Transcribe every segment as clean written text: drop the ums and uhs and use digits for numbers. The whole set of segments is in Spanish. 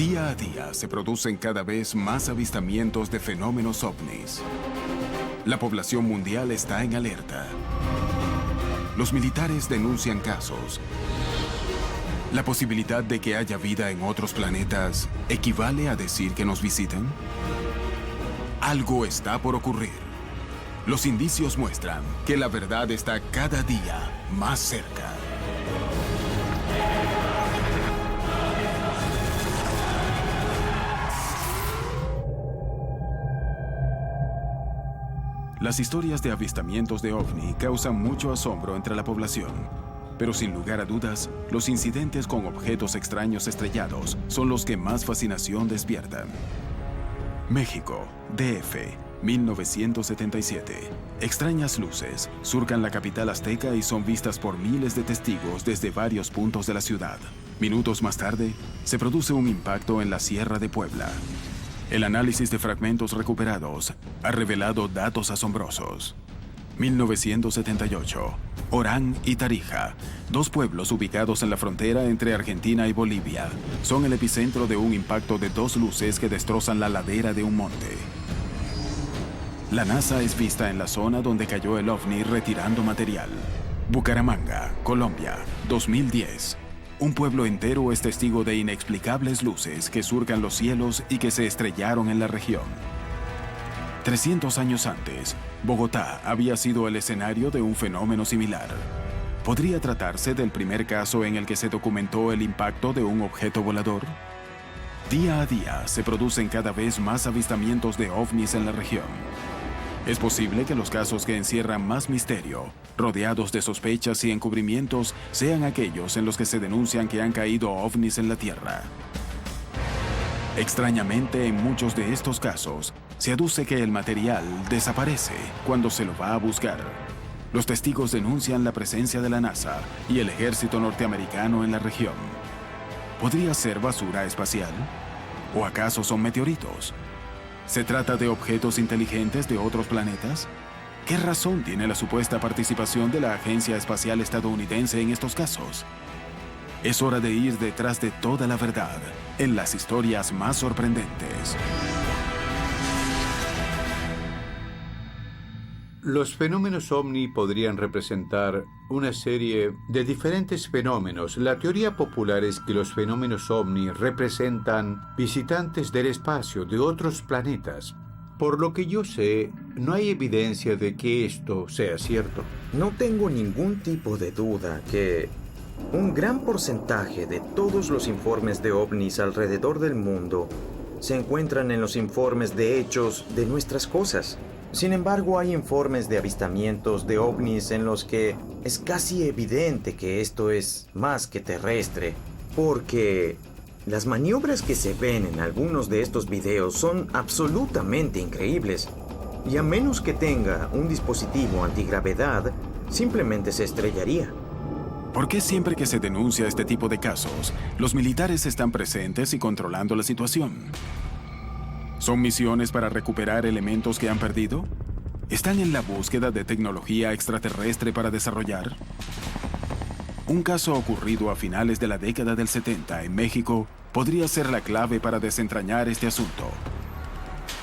Día a día se producen cada vez más avistamientos de fenómenos ovnis. La población mundial está en alerta. Los militares denuncian casos. ¿La posibilidad de que haya vida en otros planetas equivale a decir que nos visitan? Algo está por ocurrir. Los indicios muestran que la verdad está cada día más cerca. Las historias de avistamientos de ovni causan mucho asombro entre la población. Pero sin lugar a dudas, los incidentes con objetos extraños estrellados son los que más fascinación despiertan. México, DF, 1977. Extrañas luces surcan la capital azteca y son vistas por miles de testigos desde varios puntos de la ciudad. Minutos más tarde, se produce un impacto en la Sierra de Puebla. El análisis de fragmentos recuperados ha revelado datos asombrosos. 1978. Orán y Tarija, dos pueblos ubicados en la frontera entre Argentina y Bolivia, son el epicentro de un impacto de dos luces que destrozan la ladera de un monte. La NASA es vista en la zona donde cayó el ovni retirando material. Bucaramanga, Colombia, 2010. Un pueblo entero es testigo de inexplicables luces que surcan los cielos y que se estrellaron en la región. 300 años antes, Bogotá había sido el escenario de un fenómeno similar. ¿Podría tratarse del primer caso en el que se documentó el impacto de un objeto volador? Día a día se producen cada vez más avistamientos de ovnis en la región. Es posible que los casos que encierran más misterio, rodeados de sospechas y encubrimientos, sean aquellos en los que se denuncian que han caído ovnis en la Tierra. Extrañamente, en muchos de estos casos, se aduce que el material desaparece cuando se lo va a buscar. Los testigos denuncian la presencia de la NASA y el ejército norteamericano en la región. ¿Podría ser basura espacial? ¿O acaso son meteoritos? ¿Se trata de objetos inteligentes de otros planetas? ¿Qué razón tiene la supuesta participación de la Agencia Espacial Estadounidense en estos casos? Es hora de ir detrás de toda la verdad en las historias más sorprendentes. Los fenómenos ovni podrían representar una serie de diferentes fenómenos. La teoría popular es que los fenómenos ovni representan visitantes del espacio de otros planetas. Por lo que yo sé, no hay evidencia de que esto sea cierto. No tengo ningún tipo de duda que un gran porcentaje de todos los informes de ovnis alrededor del mundo se encuentran en los informes de hechos de nuestras cosas. Sin embargo, hay informes de avistamientos de ovnis en los que es casi evidente que esto es más que terrestre, porque las maniobras que se ven en algunos de estos videos son absolutamente increíbles, y a menos que tenga un dispositivo antigravedad, simplemente se estrellaría. ¿Por qué siempre que se denuncia este tipo de casos, los militares están presentes y controlando la situación? ¿Son misiones para recuperar elementos que han perdido? ¿Están en la búsqueda de tecnología extraterrestre para desarrollar? Un caso ocurrido a finales de la década del 70 en México podría ser la clave para desentrañar este asunto.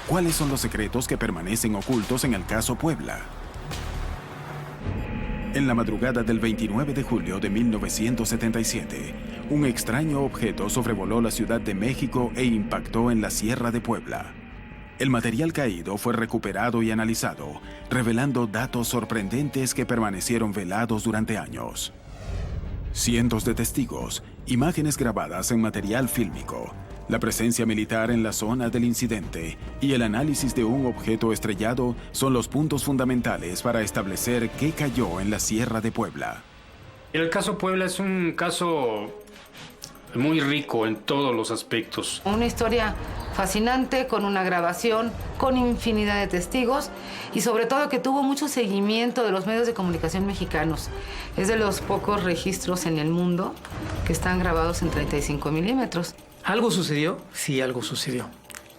¿Cuáles son los secretos que permanecen ocultos en el caso Puebla? En la madrugada del 29 de julio de 1977, un extraño objeto sobrevoló la Ciudad de México e impactó en la Sierra de Puebla. El material caído fue recuperado y analizado, revelando datos sorprendentes que permanecieron velados durante años. Cientos de testigos, imágenes grabadas en material fílmico, la presencia militar en la zona del incidente y el análisis de un objeto estrellado son los puntos fundamentales para establecer qué cayó en la Sierra de Puebla. El caso Puebla es un caso muy rico en todos los aspectos. Una historia fascinante, con una grabación, con infinidad de testigos y sobre todo que tuvo mucho seguimiento de los medios de comunicación mexicanos. Es de los pocos registros en el mundo que están grabados en 35 milímetros. ¿Algo sucedió? Sí, algo sucedió.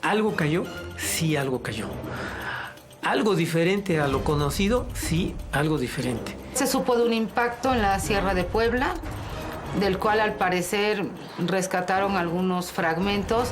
¿Algo cayó? Sí, algo cayó. ¿Algo diferente a lo conocido? Sí, algo diferente. Se supo de un impacto en la Sierra de Puebla del cual al parecer rescataron algunos fragmentos.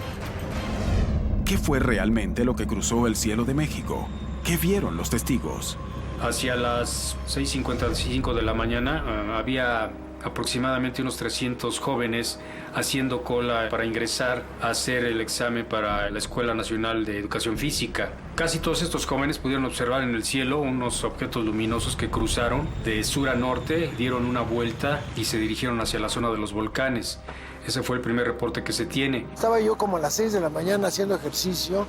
¿Qué fue realmente lo que cruzó el cielo de México? ¿Qué vieron los testigos? Hacia las 6:55 de la mañana había aproximadamente unos 300 jóvenes haciendo cola para ingresar a hacer el examen para la Escuela Nacional de Educación Física. Casi todos estos jóvenes pudieron observar en el cielo unos objetos luminosos que cruzaron de sur a norte, dieron una vuelta y se dirigieron hacia la zona de los volcanes. Ese fue el primer reporte que se tiene. Estaba yo como a las 6 de la mañana haciendo ejercicio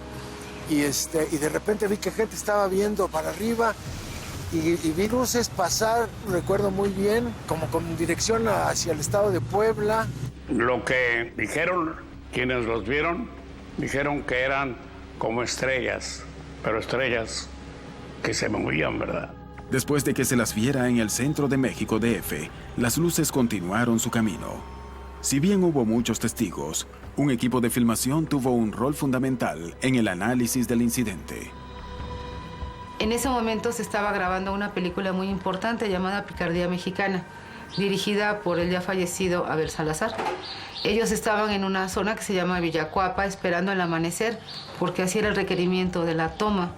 y de repente vi que gente estaba viendo para arriba y vi luces pasar, recuerdo muy bien, como con dirección hacia el estado de Puebla. Lo que dijeron quienes los vieron, dijeron que eran como estrellas, pero estrellas que se movían, ¿verdad? Después de que se las viera en el centro de México DF, las luces continuaron su camino. Si bien hubo muchos testigos, un equipo de filmación tuvo un rol fundamental en el análisis del incidente. En ese momento se estaba grabando una película muy importante llamada Picardía Mexicana, dirigida por el ya fallecido Abel Salazar. Ellos estaban en una zona que se llama Villacuapa esperando el amanecer, porque así era el requerimiento de la toma.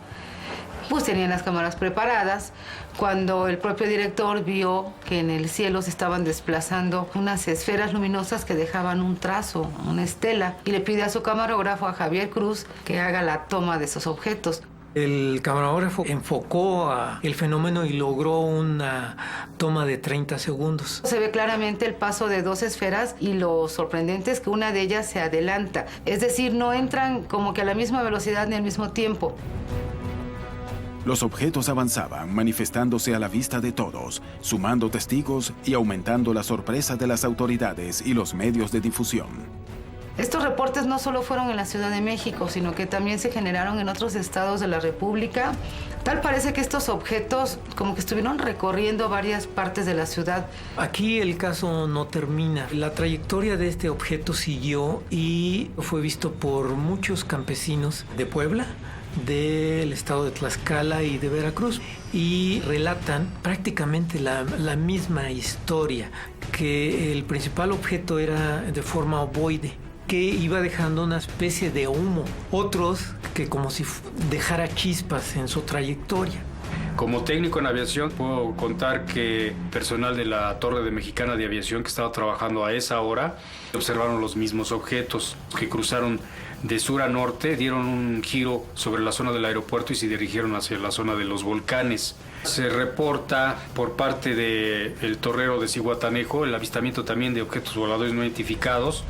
Pues tenían las cámaras preparadas cuando el propio director vio que en el cielo se estaban desplazando unas esferas luminosas que dejaban un trazo, una estela, y le pide a su camarógrafo, a Javier Cruz, que haga la toma de esos objetos. El camarógrafo enfocó el fenómeno y logró una toma de 30 segundos. Se ve claramente el paso de dos esferas y lo sorprendente es que una de ellas se adelanta. Es decir, no entran como que a la misma velocidad ni al mismo tiempo. Los objetos avanzaban, manifestándose a la vista de todos, sumando testigos y aumentando la sorpresa de las autoridades y los medios de difusión. Estos reportes no solo fueron en la Ciudad de México, sino que también se generaron en otros estados de la República. Tal parece que estos objetos como que estuvieron recorriendo varias partes de la ciudad. Aquí el caso no termina. La trayectoria de este objeto siguió y fue visto por muchos campesinos de Puebla, del estado de Tlaxcala y de Veracruz, y relatan prácticamente la misma historia, que el principal objeto era de forma ovoide, que iba dejando una especie de humo, otros que como si dejara chispas en su trayectoria. Como técnico en aviación puedo contar que personal de la Torre de Mexicana de Aviación que estaba trabajando a esa hora observaron los mismos objetos que cruzaron de sur a norte, dieron un giro sobre la zona del aeropuerto y se dirigieron hacia la zona de los volcanes. Se reporta por parte del torrero de Zihuatanejo el avistamiento también de objetos voladores no identificados.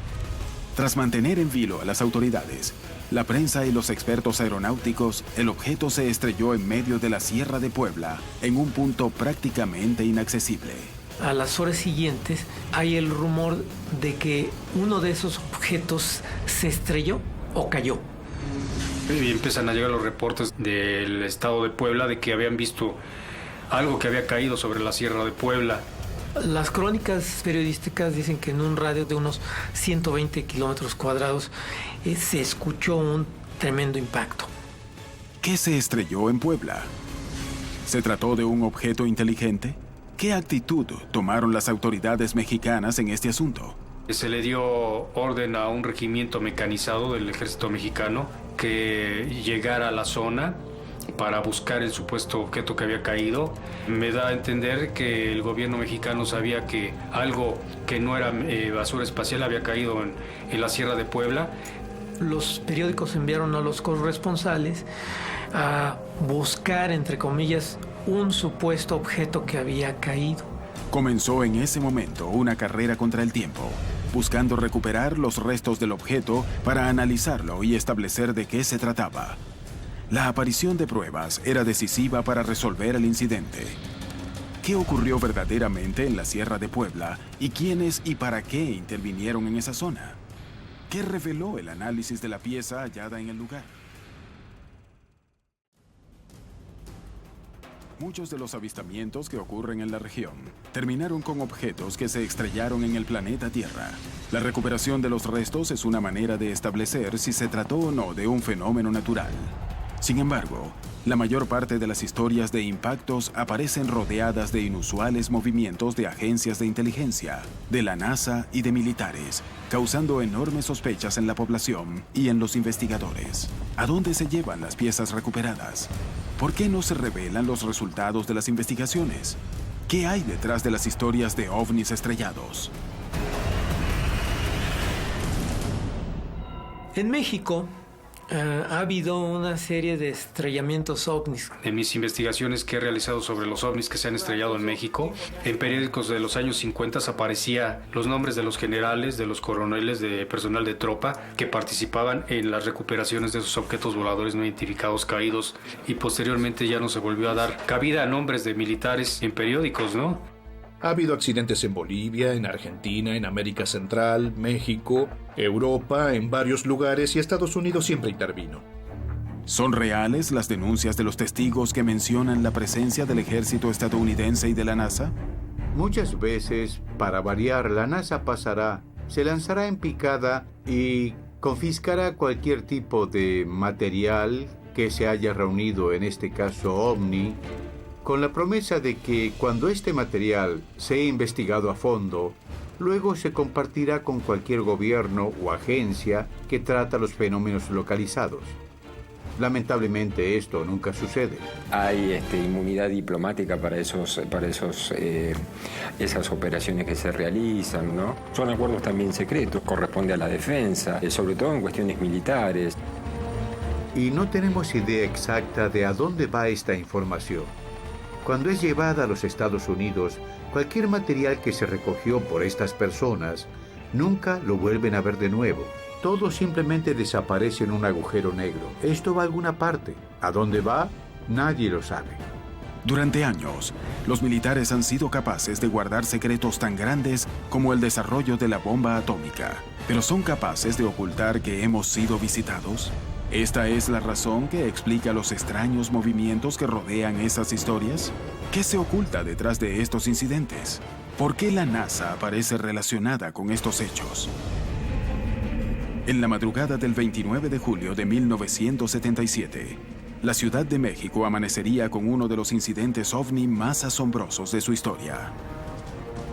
Tras mantener en vilo a las autoridades, la prensa y los expertos aeronáuticos, el objeto se estrelló en medio de la Sierra de Puebla, en un punto prácticamente inaccesible. A las horas siguientes hay el rumor de que uno de esos objetos se estrelló o cayó. Y empiezan a llegar los reportes del estado de Puebla de que habían visto algo que había caído sobre la Sierra de Puebla. Las crónicas periodísticas dicen que en un radio de unos 120 kilómetros cuadrados se escuchó un tremendo impacto. ¿Qué se estrelló en Puebla? ¿Se trató de un objeto inteligente? ¿Qué actitud tomaron las autoridades mexicanas en este asunto? Se le dio orden a un regimiento mecanizado del ejército mexicano que llegara a la zona para buscar el supuesto objeto que había caído. Me da a entender que el gobierno mexicano sabía que algo que no era basura espacial había caído en la Sierra de Puebla. Los periódicos enviaron a los corresponsales a buscar, entre comillas, un supuesto objeto que había caído. Comenzó en ese momento una carrera contra el tiempo, buscando recuperar los restos del objeto para analizarlo y establecer de qué se trataba. La aparición de pruebas era decisiva para resolver el incidente. ¿Qué ocurrió verdaderamente en la Sierra de Puebla y quiénes y para qué intervinieron en esa zona? ¿Qué reveló el análisis de la pieza hallada en el lugar? Muchos de los avistamientos que ocurren en la región terminaron con objetos que se estrellaron en el planeta Tierra. La recuperación de los restos es una manera de establecer si se trató o no de un fenómeno natural. Sin embargo, la mayor parte de las historias de impactos aparecen rodeadas de inusuales movimientos de agencias de inteligencia, de la NASA y de militares, causando enormes sospechas en la población y en los investigadores. ¿A dónde se llevan las piezas recuperadas? ¿Por qué no se revelan los resultados de las investigaciones? ¿Qué hay detrás de las historias de ovnis estrellados? En México ha habido una serie de estrellamientos ovnis. En mis investigaciones que he realizado sobre los ovnis que se han estrellado en México, en periódicos de los años 50 aparecía los nombres de los generales, de los coroneles, de personal de tropa que participaban en las recuperaciones de esos objetos voladores no identificados caídos, y posteriormente ya no se volvió a dar cabida a nombres de militares en periódicos, ¿no? Ha habido accidentes en Bolivia, en Argentina, en América Central, México, Europa, en varios lugares, y Estados Unidos siempre intervino. ¿Son reales las denuncias de los testigos que mencionan la presencia del ejército estadounidense y de la NASA? Muchas veces, para variar, la NASA pasará, se lanzará en picada y confiscará cualquier tipo de material que se haya reunido, en este caso OVNI, con la promesa de que cuando este material sea investigado a fondo, luego se compartirá con cualquier gobierno o agencia que trata los fenómenos localizados. Lamentablemente esto nunca sucede. Hay inmunidad diplomática para esas operaciones que se realizan, ¿no? Son acuerdos también secretos, corresponde a la defensa, sobre todo en cuestiones militares. Y no tenemos idea exacta de a dónde va esta información. Cuando es llevada a los Estados Unidos, cualquier material que se recogió por estas personas, nunca lo vuelven a ver de nuevo. Todo simplemente desaparece en un agujero negro. Esto va a alguna parte. ¿A dónde va? Nadie lo sabe. Durante años, los militares han sido capaces de guardar secretos tan grandes como el desarrollo de la bomba atómica. ¿Pero son capaces de ocultar que hemos sido visitados? ¿Esta es la razón que explica los extraños movimientos que rodean esas historias? ¿Qué se oculta detrás de estos incidentes? ¿Por qué la NASA aparece relacionada con estos hechos? En la madrugada del 29 de julio de 1977, la Ciudad de México amanecería con uno de los incidentes ovni más asombrosos de su historia.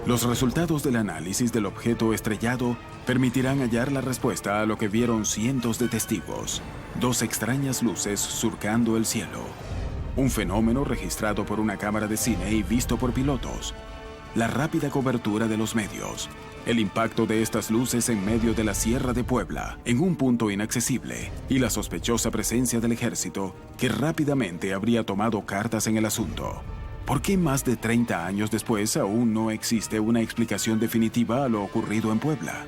Los resultados del análisis del objeto estrellado permitirán hallar la respuesta a lo que vieron cientos de testigos: dos extrañas luces surcando el cielo, un fenómeno registrado por una cámara de cine y visto por pilotos, la rápida cobertura de los medios, el impacto de estas luces en medio de la Sierra de Puebla, en un punto inaccesible, y la sospechosa presencia del ejército, que rápidamente habría tomado cartas en el asunto. ¿Por qué más de 30 años después aún no existe una explicación definitiva a lo ocurrido en Puebla?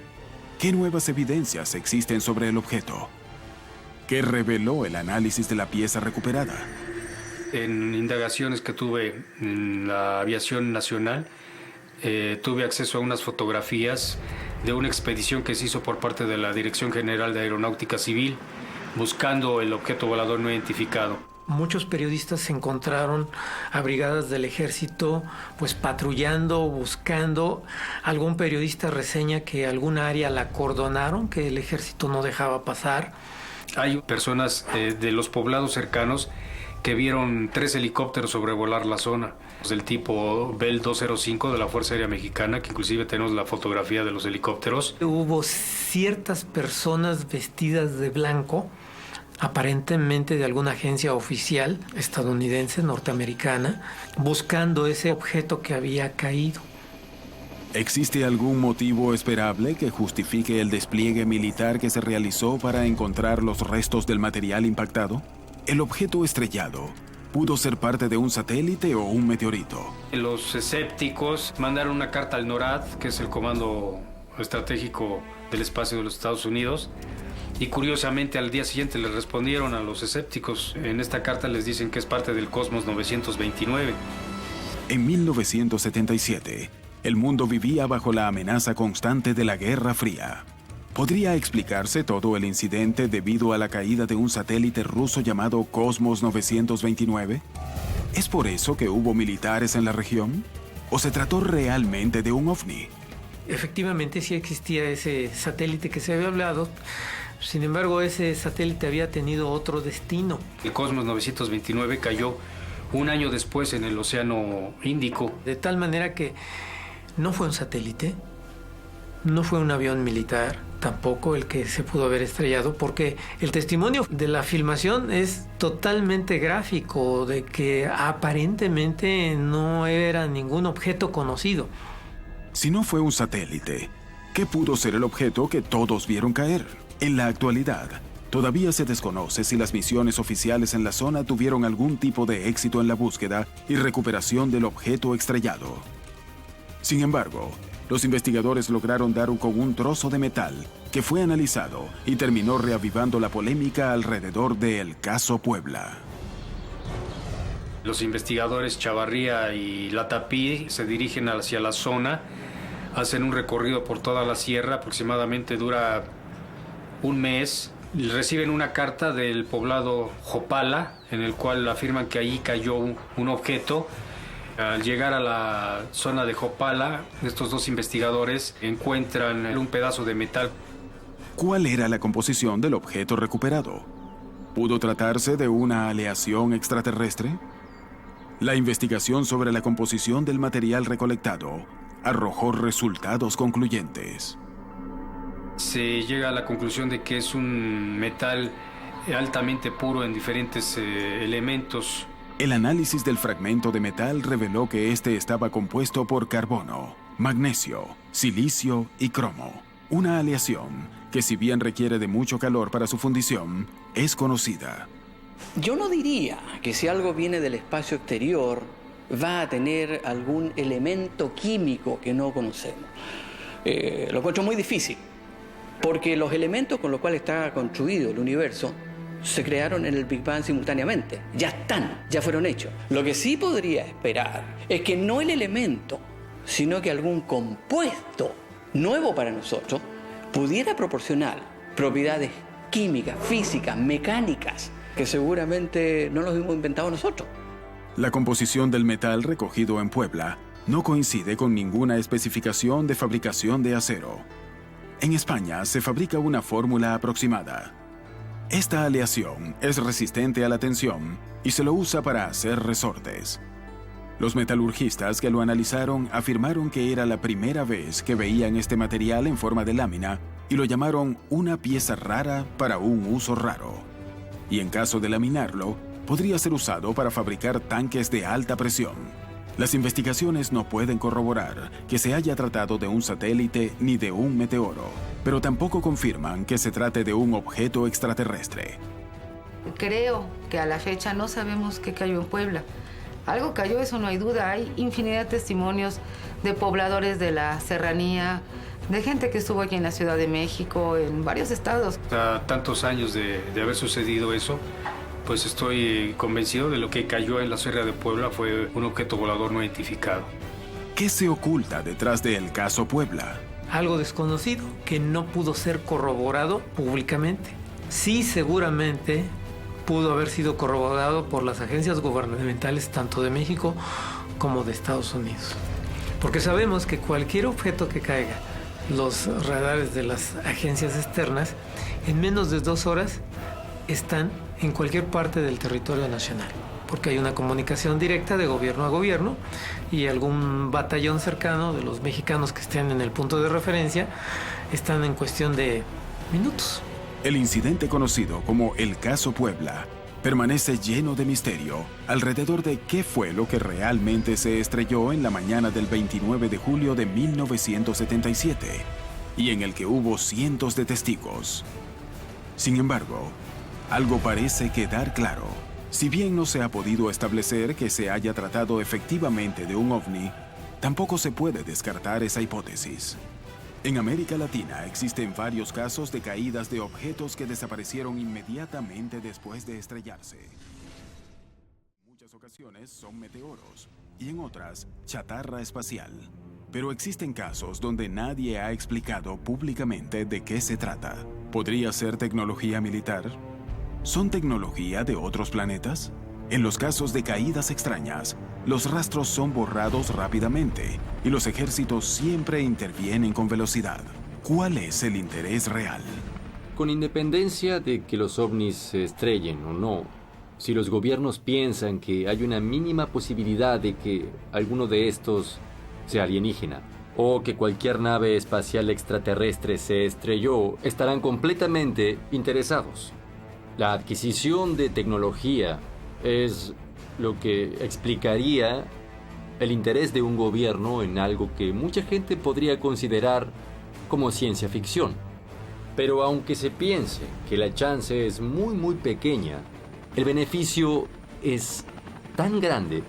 ¿Qué nuevas evidencias existen sobre el objeto? ¿Qué reveló el análisis de la pieza recuperada? En indagaciones que tuve en la aviación nacional, tuve acceso a unas fotografías de una expedición que se hizo por parte de la Dirección General de Aeronáutica Civil buscando el objeto volador no identificado. Muchos periodistas se encontraron a brigadas del ejército pues patrullando, buscando. Algún periodista reseña que alguna área la acordonaron, que el ejército no dejaba pasar. Hay personas de los poblados cercanos que vieron 3 helicópteros sobrevolar la zona, del tipo Bell 205 de la Fuerza Aérea Mexicana, que inclusive tenemos la fotografía de los helicópteros. Hubo ciertas personas vestidas de blanco, aparentemente de alguna agencia oficial estadounidense, norteamericana, buscando ese objeto que había caído. ¿Existe algún motivo esperable que justifique el despliegue militar que se realizó para encontrar los restos del material impactado? ¿El objeto estrellado pudo ser parte de un satélite o un meteorito? Los escépticos mandaron una carta al NORAD, que es el Comando Estratégico del Espacio de los Estados Unidos, y curiosamente al día siguiente les respondieron a los escépticos. En esta carta les dicen que es parte del Cosmos 929. En 1977, el mundo vivía bajo la amenaza constante de la Guerra Fría. ¿Podría explicarse todo el incidente debido a la caída de un satélite ruso llamado Cosmos 929? ¿Es por eso que hubo militares en la región? ¿O se trató realmente de un ovni? Efectivamente, sí existía ese satélite que se había hablado, Sin embargo, ese satélite había tenido otro destino. El Cosmos 929 cayó un año después en el Océano Índico. De tal manera que no fue un satélite, no fue un avión militar, tampoco el que se pudo haber estrellado, porque el testimonio de la filmación es totalmente gráfico, de que aparentemente no era ningún objeto conocido. Si no fue un satélite, ¿qué pudo ser el objeto que todos vieron caer? En la actualidad, todavía se desconoce si las misiones oficiales en la zona tuvieron algún tipo de éxito en la búsqueda y recuperación del objeto estrellado. Sin embargo, los investigadores lograron dar con un trozo de metal que fue analizado y terminó reavivando la polémica alrededor del caso Puebla. Los investigadores Chavarría y Latapí se dirigen hacia la zona, hacen un recorrido por toda la sierra, aproximadamente dura un mes. Reciben una carta del poblado Jopala, en el cual afirman que allí cayó un objeto. Al llegar a la zona de Jopala, estos dos investigadores encuentran un pedazo de metal. ¿Cuál era la composición del objeto recuperado? ¿Pudo tratarse de una aleación extraterrestre? La investigación sobre la composición del material recolectado arrojó resultados concluyentes. Se llega a la conclusión de que es un metal altamente puro en diferentes elementos. El análisis del fragmento de metal reveló que este estaba compuesto por carbono, magnesio, silicio y cromo. Una aleación que, si bien requiere de mucho calor para su fundición, es conocida. Yo no diría que si algo viene del espacio exterior va a tener algún elemento químico que no conocemos. Lo encuentro muy difícil, porque los elementos con los cuales está construido el universo se crearon en el Big Bang simultáneamente. Ya están, ya fueron hechos. Lo que sí podría esperar es que no el elemento, sino que algún compuesto nuevo para nosotros pudiera proporcionar propiedades químicas, físicas, mecánicas, que seguramente no los hemos inventado nosotros. La composición del metal recogido en Puebla no coincide con ninguna especificación de fabricación de acero. En España se fabrica una fórmula aproximada. Esta aleación es resistente a la tensión y se lo usa para hacer resortes. Los metalurgistas que lo analizaron afirmaron que era la primera vez que veían este material en forma de lámina y lo llamaron una pieza rara para un uso raro. Y en caso de laminarlo, podría ser usado para fabricar tanques de alta presión. Las investigaciones no pueden corroborar que se haya tratado de un satélite ni de un meteoro, pero tampoco confirman que se trate de un objeto extraterrestre. Creo que a la fecha no sabemos qué cayó en Puebla. Algo cayó, eso no hay duda. Hay infinidad de testimonios de pobladores de la serranía, de gente que estuvo aquí en la Ciudad de México, en varios estados. A tantos años de haber sucedido eso, pues estoy convencido de lo que cayó en la Sierra de Puebla fue un objeto volador no identificado. ¿Qué se oculta detrás del caso Puebla? Algo desconocido que no pudo ser corroborado públicamente. Sí, seguramente pudo haber sido corroborado por las agencias gubernamentales tanto de México como de Estados Unidos. Porque sabemos que cualquier objeto que caiga, los radares de las agencias externas, en menos de 2 horas están en cualquier parte del territorio nacional, porque hay una comunicación directa de gobierno a gobierno y algún batallón cercano de los mexicanos que estén en el punto de referencia están en cuestión de minutos. El incidente conocido como el caso Puebla permanece lleno de misterio alrededor de qué fue lo que realmente se estrelló en la mañana del 29 de julio de 1977 y en el que hubo cientos de testigos. Sin embargo, algo parece quedar claro. Si bien no se ha podido establecer que se haya tratado efectivamente de un ovni, tampoco se puede descartar esa hipótesis. En América Latina existen varios casos de caídas de objetos que desaparecieron inmediatamente después de estrellarse. En muchas ocasiones son meteoros y en otras chatarra espacial. Pero existen casos donde nadie ha explicado públicamente de qué se trata. ¿Podría ser tecnología militar? ¿Son tecnología de otros planetas? En los casos de caídas extrañas, los rastros son borrados rápidamente y los ejércitos siempre intervienen con velocidad. ¿Cuál es el interés real? Con independencia de que los ovnis se estrellen o no, si los gobiernos piensan que hay una mínima posibilidad de que alguno de estos sea alienígena o que cualquier nave espacial extraterrestre se estrelló, estarán completamente interesados. La adquisición de tecnología es lo que explicaría el interés de un gobierno en algo que mucha gente podría considerar como ciencia ficción. Pero aunque se piense que la chance es muy pequeña, el beneficio es tan grande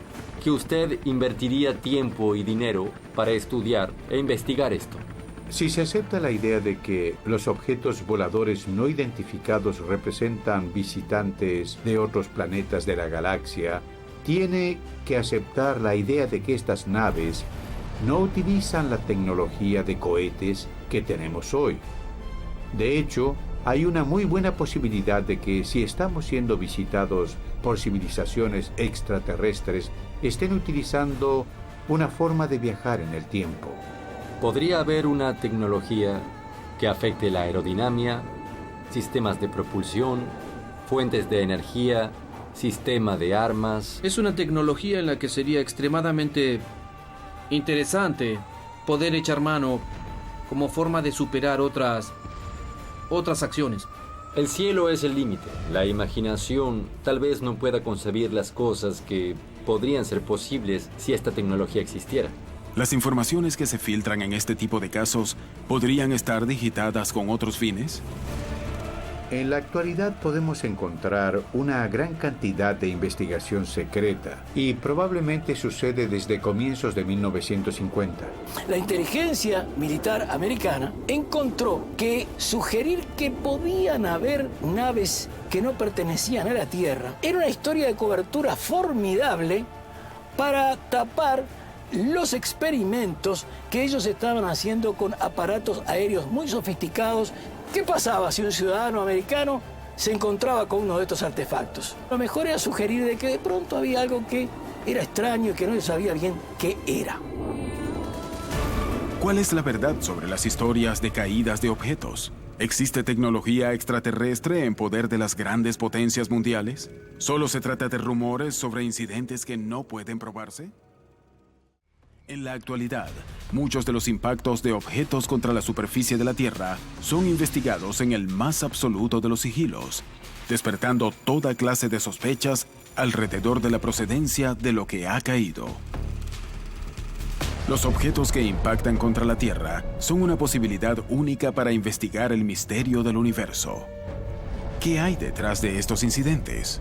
que usted invertiría tiempo y dinero para estudiar e investigar esto. Si se acepta la idea de que los objetos voladores no identificados representan visitantes de otros planetas de la galaxia, tiene que aceptar la idea de que estas naves no utilizan la tecnología de cohetes que tenemos hoy. De hecho, hay una muy buena posibilidad de que si estamos siendo visitados por civilizaciones extraterrestres, estén utilizando una forma de viajar en el tiempo. Podría haber una tecnología que afecte la aerodinámica, sistemas de propulsión, fuentes de energía, sistema de armas. Es una tecnología en la que sería extremadamente interesante poder echar mano como forma de superar otras acciones. El cielo es el límite. La imaginación tal vez no pueda concebir las cosas que podrían ser posibles si esta tecnología existiera. ¿Las informaciones que se filtran en este tipo de casos podrían estar digitadas con otros fines? En la actualidad podemos encontrar una gran cantidad de investigación secreta y probablemente sucede desde comienzos de 1950. La inteligencia militar americana encontró que sugerir que podían haber naves que no pertenecían a la Tierra era una historia de cobertura formidable para tapar los experimentos que ellos estaban haciendo con aparatos aéreos muy sofisticados. ¿Qué pasaba si un ciudadano americano se encontraba con uno de estos artefactos? Lo mejor era sugerir de que de pronto había algo que era extraño y que no se sabía bien qué era. ¿Cuál es la verdad sobre las historias de caídas de objetos? ¿Existe tecnología extraterrestre en poder de las grandes potencias mundiales? ¿Solo se trata de rumores sobre incidentes que no pueden probarse? En la actualidad, muchos de los impactos de objetos contra la superficie de la Tierra son investigados en el más absoluto de los sigilos, despertando toda clase de sospechas alrededor de la procedencia de lo que ha caído. Los objetos que impactan contra la Tierra son una posibilidad única para investigar el misterio del universo. ¿Qué hay detrás de estos incidentes?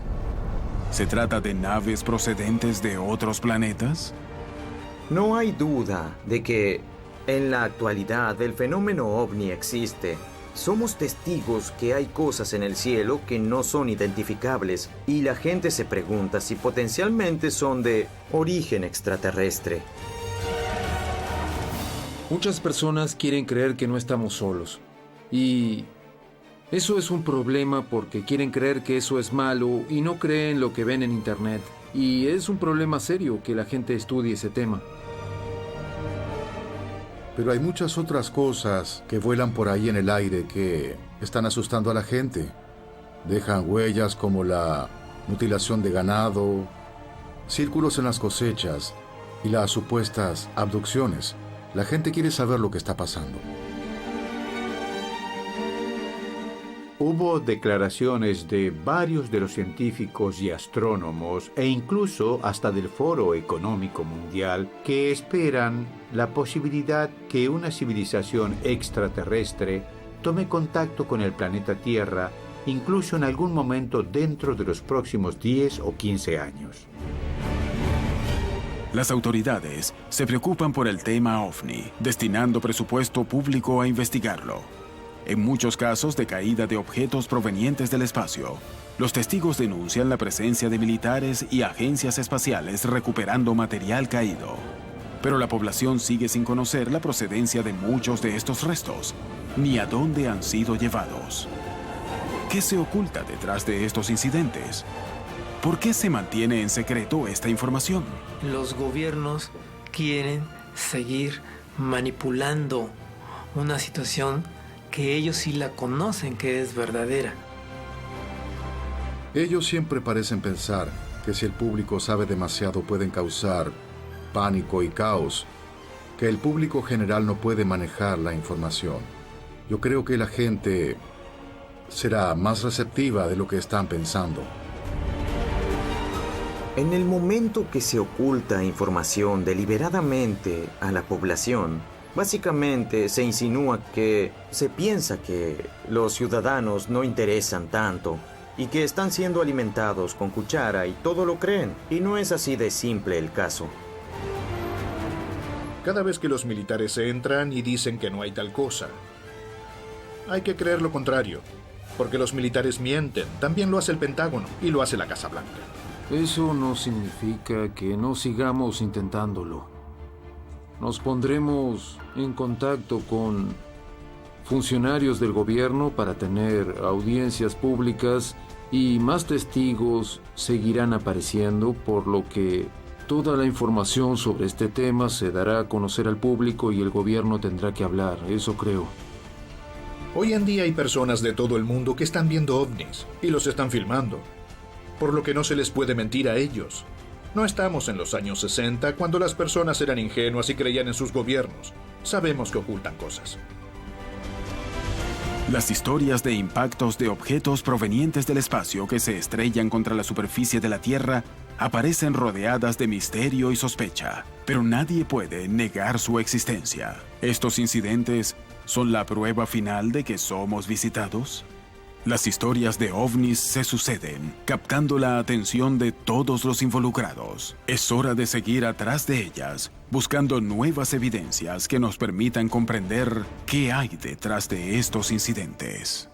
¿Se trata de naves procedentes de otros planetas? No hay duda de que en la actualidad el fenómeno ovni existe. Somos testigos que hay cosas en el cielo que no son identificables y la gente se pregunta si potencialmente son de origen extraterrestre. Muchas personas quieren creer que no estamos solos. Y eso es un problema porque quieren creer que eso es malo y no creen lo que ven en internet. Y es un problema serio que la gente estudie ese tema. Pero hay muchas otras cosas que vuelan por ahí en el aire que están asustando a la gente. Dejan huellas como la mutilación de ganado, círculos en las cosechas y las supuestas abducciones. La gente quiere saber lo que está pasando. Hubo declaraciones de varios de los científicos y astrónomos e incluso hasta del Foro Económico Mundial que esperan la posibilidad que una civilización extraterrestre tome contacto con el planeta Tierra, incluso en algún momento dentro de los próximos 10 o 15 años. Las autoridades se preocupan por el tema OVNI, destinando presupuesto público a investigarlo. En muchos casos de caída de objetos provenientes del espacio, los testigos denuncian la presencia de militares y agencias espaciales recuperando material caído. Pero la población sigue sin conocer la procedencia de muchos de estos restos, ni a dónde han sido llevados. ¿Qué se oculta detrás de estos incidentes? ¿Por qué se mantiene en secreto esta información? Los gobiernos quieren seguir manipulando una situación que ellos sí la conocen, que es verdadera. Ellos siempre parecen pensar que si el público sabe demasiado pueden causar pánico y caos, que el público general no puede manejar la información. Yo creo que la gente será más receptiva de lo que están pensando. En el momento que se oculta información deliberadamente a la población, básicamente se insinúa que se piensa que los ciudadanos no interesan tanto y que están siendo alimentados con cuchara y todo lo creen. Y no es así de simple el caso. Cada vez que los militares entran y dicen que no hay tal cosa, hay que creer lo contrario, porque los militares mienten. También lo hace el Pentágono y lo hace la Casa Blanca. Eso no significa que no sigamos intentándolo. Nos pondremos en contacto con funcionarios del gobierno para tener audiencias públicas y más testigos seguirán apareciendo, por lo que toda la información sobre este tema se dará a conocer al público y el gobierno tendrá que hablar, eso creo. Hoy en día hay personas de todo el mundo que están viendo ovnis y los están filmando, por lo que no se les puede mentir a ellos. No estamos en los años 60, cuando las personas eran ingenuas y creían en sus gobiernos. Sabemos que ocultan cosas. Las historias de impactos de objetos provenientes del espacio que se estrellan contra la superficie de la Tierra aparecen rodeadas de misterio y sospecha, pero nadie puede negar su existencia. ¿Estos incidentes son la prueba final de que somos visitados? Las historias de ovnis se suceden, captando la atención de todos los involucrados. Es hora de seguir atrás de ellas, buscando nuevas evidencias que nos permitan comprender qué hay detrás de estos incidentes.